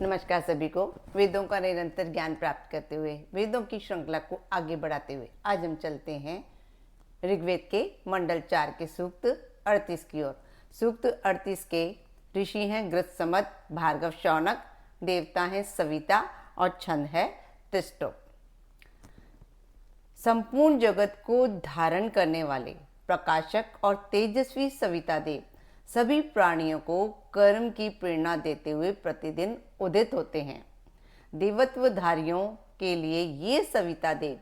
नमस्कार सभी को। वेदों का निरंतर ज्ञान प्राप्त करते हुए वेदों की श्रृंखला को आगे बढ़ाते हुए आज हम चलते हैं ऋग्वेद के मंडल 4 के सूक्त 38 की ओर। सूक्त 38 के ऋषि हैं गृत्समत, भार्गव, शौनक, देवता हैं सविता और छंद है तिष्टो। संपूर्ण जगत को धारण करने वाले प्रकाशक और तेजस्वी सविता देव सभी प्राणियों को कर्म की प्रेरणा देते हुए प्रतिदिन उदित होते हैं। देवत्वधारियों के लिए ये सविता देव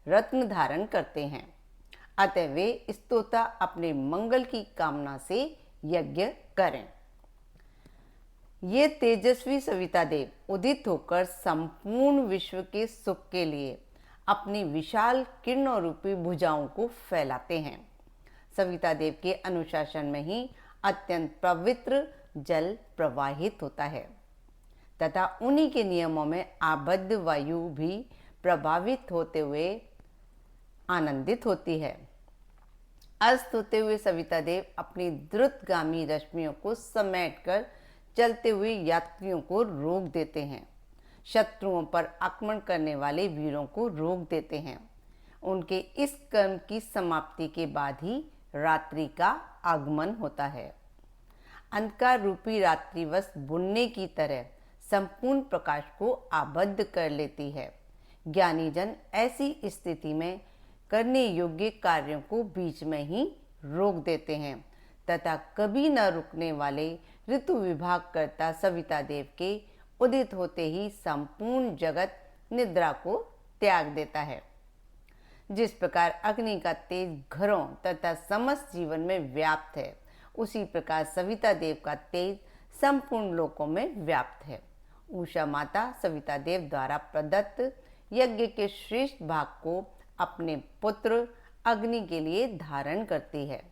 रत्न धारण करते हैं, अतः वे स्तोता अपने मंगल की कामना से यज्ञ करें। ये तेजस्वी सविता देव उदित होकर संपूर्ण विश्व के सुख के लिए अपनी विशाल किरणों रूपी भुजाओं को फैलाते हैं। सविता देव के अनुशासन में ही अत्यंत पवित्र जल प्रवाहित होता है तथा उन्हीं के नियमों में आबद्ध वायु भी प्रभावित होते हुए आनंदित होती है। अस्त होते हुए सविता देव अपनी द्रुतगामी रश्मियों को समेटकर चलते हुए यात्रियों को रोक देते हैं। शत्रुओं पर आक्रमण करने वाले वीरों को रोक देते हैं। उनके इस कर्म की समाप्ति के बाद ही रात्रि का आगमन होता है। अंधकार रूपी रात्रिवश बुनने की तरह संपूर्ण प्रकाश को आबद्ध कर लेती है। ज्ञानी जन ऐसी स्थिति में करने योग्य कार्यों को बीच में ही रोक देते हैं तथा कभी न रुकने वाले ऋतु विभाग करता सविता देव के उदित होते ही संपूर्ण जगत निद्रा को त्याग देता है। जिस प्रकार अग्नि का तेज घरों तथा समस्त जीवन में व्याप्त है, उसी प्रकार सविता देव का तेज संपूर्ण लोकों में व्याप्त है। उषा माता सविता देव द्वारा प्रदत्त यज्ञ के श्रेष्ठ भाग को अपने पुत्र अग्नि के लिए धारण करती है।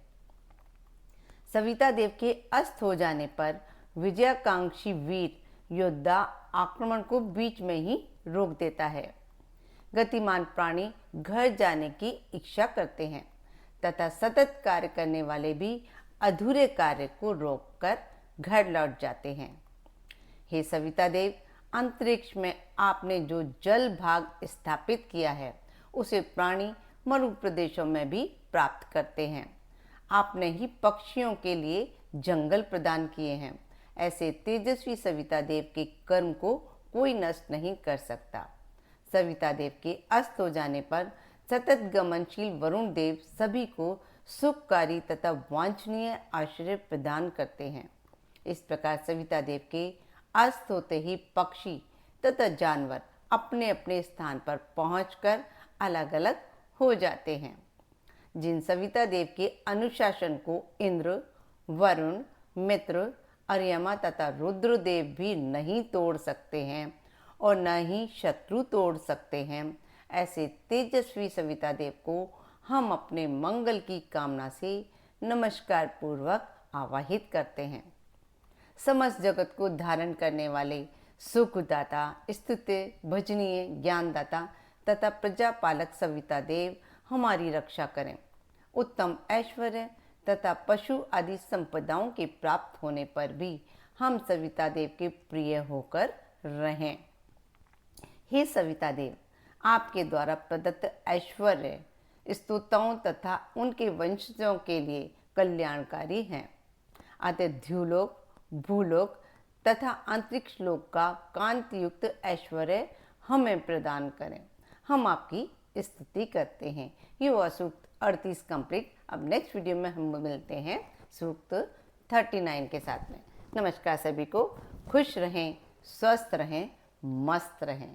सविता देव के अस्त हो जाने पर विजयाकांक्षी वीर योद्धा आक्रमण को बीच में ही रोक देता है। गतिमान प्राणी घर जाने की इच्छा करते हैं तथा सतत कार्य करने वाले भी अधूरे कार्य को रोककर घर लौट जाते हैं। हे सविता देव, अंतरिक्ष में आपने जो जल भाग स्थापित किया है उसे प्राणी मरु प्रदेशों में भी प्राप्त करते हैं। आपने ही पक्षियों के लिए जंगल प्रदान किए हैं। ऐसे तेजस्वी सविता देव के कर्म को कोई नष्ट नहीं कर सकता। सविता देव के अस्त हो जाने पर सतत गमनशील वरुण देव सभी को सुखकारी तथा वांछनीय आश्रय प्रदान करते हैं। इस प्रकार सविता देव के अस्त होते ही पक्षी तथा जानवर अपने अपने स्थान पर पहुंचकर अलग अलग हो जाते हैं। जिन सविता देव के अनुशासन को इंद्र, वरुण, मित्र, अर्यमा तथा रुद्रदेव भी नहीं तोड़ सकते हैं और न ही शत्रु तोड़ सकते हैं, ऐसे तेजस्वी सविता देव को हम अपने मंगल की कामना से नमस्कार पूर्वक आवाहित करते हैं। समस्त जगत को धारण करने वाले सुखदाता, स्तुत्य, भजनीय, ज्ञानदाता तथा प्रजापालक सविता देव हमारी रक्षा करें। उत्तम ऐश्वर्य तथा पशु आदि संपदाओं के प्राप्त होने पर भी हम सविता देव के प्रिय होकर रहें। हे सविता देव, आपके द्वारा प्रदत्त ऐश्वर्य स्तोताओं तथा उनके वंशजों के लिए कल्याणकारी हैं। अतः ध्युलोक, भूलोक तथा अंतरिक्ष लोक का कांतियुक्त ऐश्वर्य हमें प्रदान करें। हम आपकी स्तुति करते हैं। ये हुआ सूक्त 38 कंप्लीट। अब नेक्स्ट वीडियो में हम मिलते हैं सूक्त 39 के साथ में। नमस्कार सभी को। खुश रहें, स्वस्थ रहें, मस्त रहें।